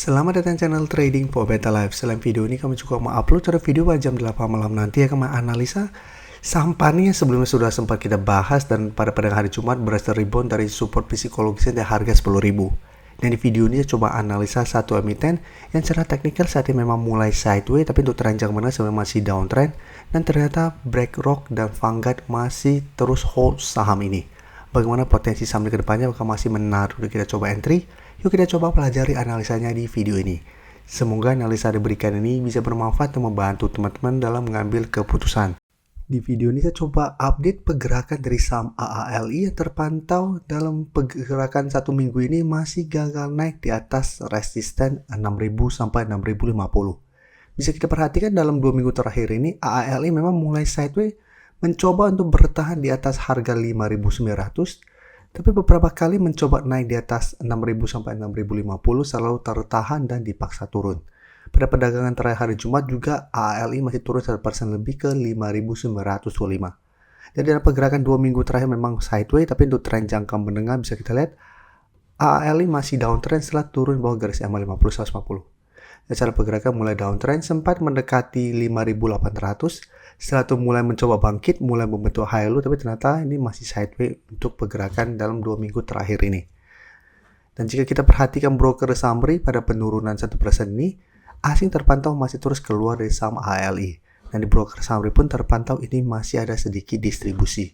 Selamat datang channel Trading for Better Life. Selain video ini kami juga mengupload cara video pada jam 8 malam nanti akan menganalisa saham PANI yang sebelumnya sudah sempat kita bahas dan pada hari Jumat berhasil rebound dari support psikologisnya di harga 10.000. Dan di video ini saya coba analisa satu emiten yang secara teknikal saat ini memang mulai sideways tapi untuk teranjang mana sebenarnya masih downtrend dan ternyata BlackRock dan Vanguard masih terus hold saham ini. Bagaimana potensi saham ke depannya, apakah masih menarik untuk kita coba entry? Yuk kita coba pelajari analisanya di video ini. Semoga analisa yang diberikan ini bisa bermanfaat dan membantu teman-teman dalam mengambil keputusan. Di video ini saya coba update pergerakan dari saham AALI yang terpantau dalam pergerakan satu minggu ini masih gagal naik di atas resisten 6.000 sampai 6.050. Bisa kita perhatikan dalam 2 minggu terakhir ini AALI memang mulai sideways mencoba untuk bertahan di atas harga 5.900. Tapi beberapa kali mencoba naik di atas 6.000 sampai 6.050 selalu tertahan dan dipaksa turun. Pada perdagangan terakhir hari Jumat juga AALI masih turun 1% lebih ke 5.925. Jadi dalam pergerakan 2 minggu terakhir memang sideways, tapi untuk tren jangka menengah bisa kita lihat AALI masih downtrend setelah turun bawah garis EMA 50 150. Cara pergerakan mulai downtrend sempat mendekati 5.800. Setelah itu mulai mencoba bangkit, mulai membentuk high low, tapi ternyata ini masih sideways untuk pergerakan dalam 2 minggu terakhir ini. Dan jika kita perhatikan broker summary pada penurunan 1% ini, asing terpantau masih terus keluar dari saham AALI. Dan di broker summary pun terpantau ini masih ada sedikit distribusi.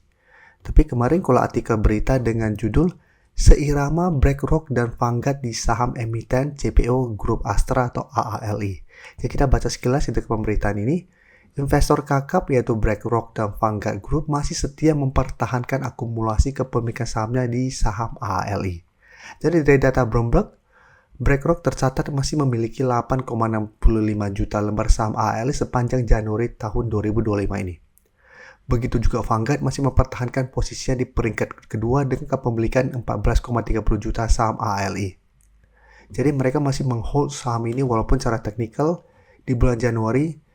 Tapi kemarin kalau artikel berita dengan judul seirama BlackRock dan Vanguard di saham emiten CPO Grup Astra atau AALI. Jadi kita baca sekilas itu pemberitaan ini. Investor kakap yaitu BlackRock dan Vanguard Group masih setia mempertahankan akumulasi kepemilikan sahamnya di saham AALI. Jadi dari data Bloomberg, BlackRock tercatat masih memiliki 8,65 juta lembar saham AALI sepanjang Januari tahun 2025 ini. Begitu juga Vanguard masih mempertahankan posisinya di peringkat kedua dengan kepemilikan 14,30 juta saham AALI. Jadi mereka masih menghold saham ini walaupun secara teknikal di bulan Januari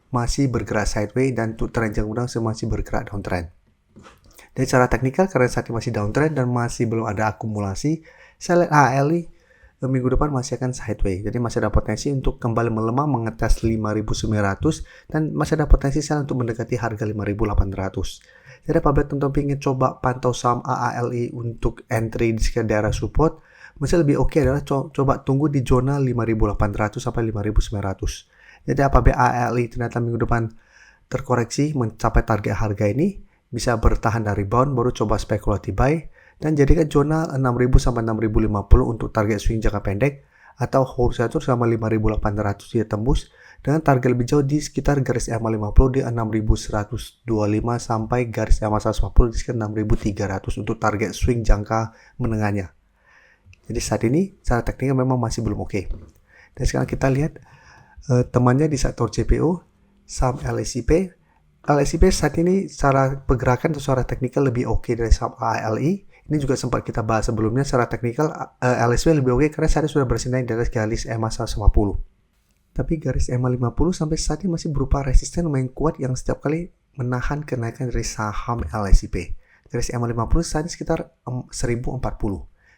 masih bergerak sideways dan untuk tren jangka menengah masih bergerak downtrend. Dari secara teknikal karena saat ini masih downtrend dan masih belum ada akumulasi, saya lihat AALI minggu depan masih akan sideways. Jadi masih ada potensi untuk kembali melemah mengetes 5.900 dan masih ada potensi sell untuk mendekati harga 5.800. Jadi apabila teman-teman ingin coba pantau saham AALI untuk entry di sekitar daerah support, masih lebih oke adalah coba tunggu di zona 5.800 sampai 5.900. Jadi apabila AALI ternyata minggu depan terkoreksi mencapai target harga ini, bisa bertahan dari rebound, baru coba spekulatif buy, dan jadikan zona 6.000 sampai 6.050 untuk target swing jangka pendek, atau hold satu sama 5.800 dia tembus, dengan target lebih jauh di sekitar garis EMA 50 di 6.125 sampai garis EMA 150 di sekitar 6.300 untuk target swing jangka menengahnya. Jadi saat ini, secara teknikal memang masih belum oke. Dan sekarang kita lihat temannya di sektor CPO, saham LSIP. LSIP saat ini secara pergerakan atau secara teknikal lebih oke dari saham AALI. Ini juga sempat kita bahas sebelumnya, secara teknikal LSIP lebih oke karena saat ini sudah bersinar di atas garis EMA 150. Tapi garis EMA 50 sampai saat ini masih berupa resisten lumayan kuat yang setiap kali menahan kenaikan dari saham LSIP. Garis EMA 50 saat ini sekitar 1040.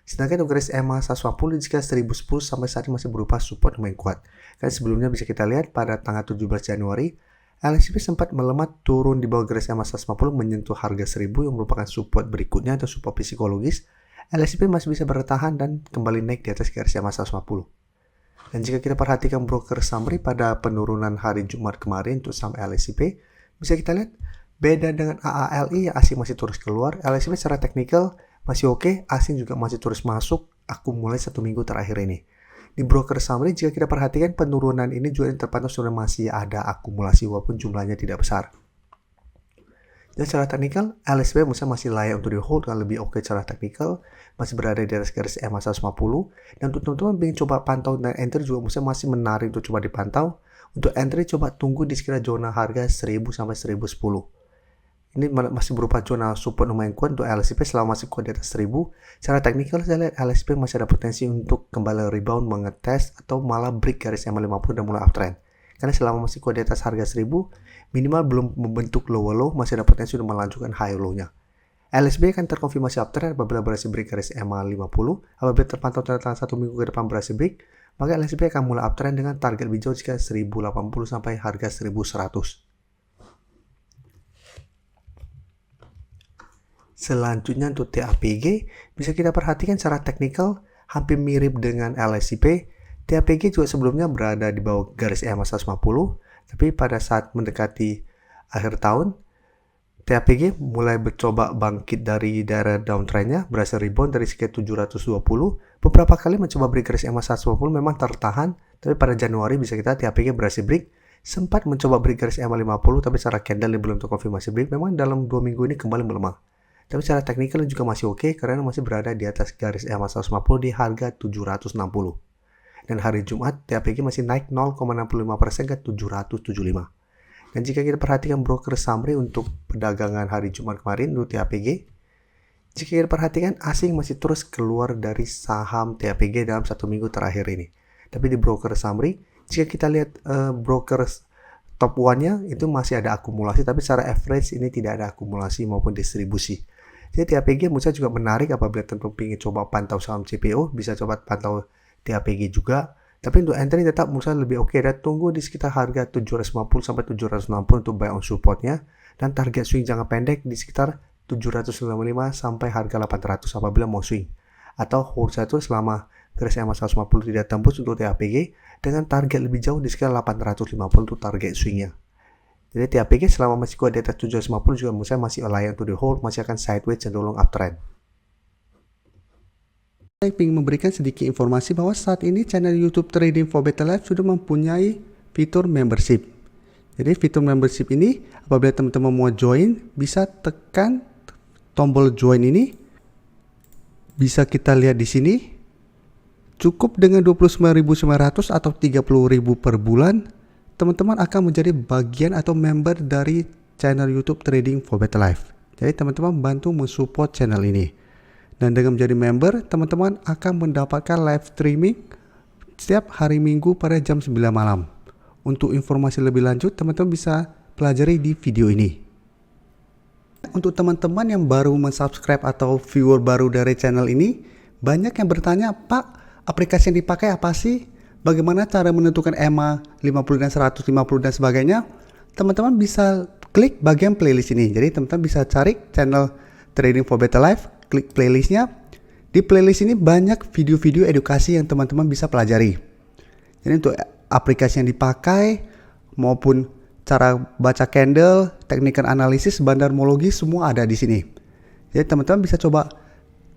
Sedangkan untuk garis EMA 150 di sekitar 1010 sampai saat ini masih berupa support lumayan kuat. Karena sebelumnya bisa kita lihat pada tanggal 17 Januari, LSIP sempat melemah turun di bawah garis EMA 150 menyentuh harga 1000 yang merupakan support berikutnya atau support psikologis. LSIP masih bisa bertahan dan kembali naik di atas garis EMA 150. Dan jika kita perhatikan broker summary pada penurunan hari Jumat kemarin untuk saham LSIP, bisa kita lihat beda dengan AALI yang asing masih terus keluar. LSIP secara teknikal masih oke, asing juga masih terus masuk akumulasi 1 minggu terakhir ini. Di broker summary jika kita perhatikan penurunan ini juga terpantau sudah masih ada akumulasi walaupun jumlahnya tidak besar. Dan secara teknikal, LSIP masih layak untuk di hold dan lebih oke secara teknikal, masih berada di atas garis EMA 150. Dan untuk teman-teman ingin coba pantau dan entry juga masih menarik untuk coba dipantau. Untuk entry coba tunggu di sekitar zona harga 1000 sampai 1010. Ini masih berupa zona support lumayan kuat untuk LSIP selama masih kuat di atas 1000. Secara teknikal saya lihat LSIP masih ada potensi untuk kembali rebound, mengetes, atau malah break garis EMA 50 dan mulai uptrend. Karena selama masih kuat di atas harga 1000, minimal belum membentuk lower low, masih ada potensi untuk melanjutkan high low-nya. LSB akan terkonfirmasi uptrend apabila berhasil break garis EMA 50. Apabila terpantau dalam 1 minggu ke depan berhasil break, maka LSP akan mulai uptrend dengan target lebih jauh jika 1080 sampai harga 1100. Selanjutnya untuk TAPG, bisa kita perhatikan secara teknikal hampir mirip dengan LSIP. TAPG juga sebelumnya berada di bawah garis EMA 150, tapi pada saat mendekati akhir tahun, TAPG mulai mencoba bangkit dari daerah downtrendnya, berhasil rebound dari sekitar 720. Beberapa kali mencoba break garis EMA 150 memang tertahan, tapi pada Januari bisa kita TAPG berhasil break. Sempat mencoba break garis EMA 50, tapi secara candle belum terkonfirmasi break. Memang dalam 2 minggu ini kembali melemah. Tapi secara teknikal juga masih oke karena masih berada di atas garis EMA 150 di harga 760. Dan hari Jumat, TAPG masih naik 0,65% ke 775. Dan jika kita perhatikan broker summary untuk perdagangan hari Jumat kemarin untuk TAPG, jika kita perhatikan asing masih terus keluar dari saham TAPG dalam 1 minggu terakhir ini. Tapi di broker summary, jika kita lihat broker top 1-nya itu masih ada akumulasi, tapi secara average ini tidak ada akumulasi maupun distribusi. Jadi TAPG menurut saya juga menarik apabila teman-teman ingin coba pantau saham CPO, bisa coba pantau TAPG juga. Tapi untuk entry tetap menurut saya lebih oke, dan tunggu di sekitar harga 750 sampai 760 untuk buy on supportnya, dan target swing jangka pendek di sekitar 795 sampai harga 800 apabila mau swing. Atau hold satu selama garis EMA 150 tidak tembus untuk TAPG dengan target lebih jauh di sekitar 850 untuk target swingnya. Jadi TAPG selama masih kuat di atas 750 juga menurut saya masih layak untuk di hold, masih akan sideways cenderung uptrend. Saya ingin memberikan sedikit informasi bahwa saat ini channel YouTube Trading for Better Life sudah mempunyai fitur membership. Jadi fitur membership ini apabila teman-teman mau join, bisa tekan tombol join ini. Bisa kita lihat di sini. Cukup dengan 29.900 atau 30.000 per bulan, teman-teman akan menjadi bagian atau member dari channel YouTube Trading for Better Life. Jadi teman-teman bantu mensupport channel ini. Dan dengan menjadi member, teman-teman akan mendapatkan live streaming setiap hari Minggu pada jam 9 malam. Untuk informasi lebih lanjut, teman-teman bisa pelajari di video ini. Untuk teman-teman yang baru mensubscribe atau viewer baru dari channel ini, banyak yang bertanya, Pak, aplikasi yang dipakai apa sih? Bagaimana cara menentukan EMA 50 dan 150 dan sebagainya? Teman-teman bisa klik bagian playlist ini. Jadi teman-teman bisa cari channel Trading for Better Life, klik playlistnya. Di playlist ini banyak video-video edukasi yang teman-teman bisa pelajari. Jadi untuk aplikasi yang dipakai maupun cara baca candle, teknik analisis, bandarmologi semua ada di sini. Jadi teman-teman bisa coba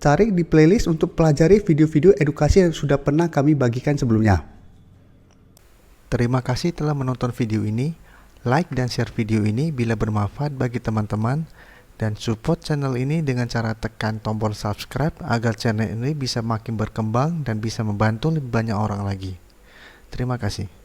cari di playlist untuk pelajari video-video edukasi yang sudah pernah kami bagikan sebelumnya. Terima kasih telah menonton video ini. Like dan share video ini bila bermanfaat bagi teman-teman, dan support channel ini dengan cara tekan tombol subscribe agar channel ini bisa makin berkembang dan bisa membantu lebih banyak orang lagi. Terima kasih.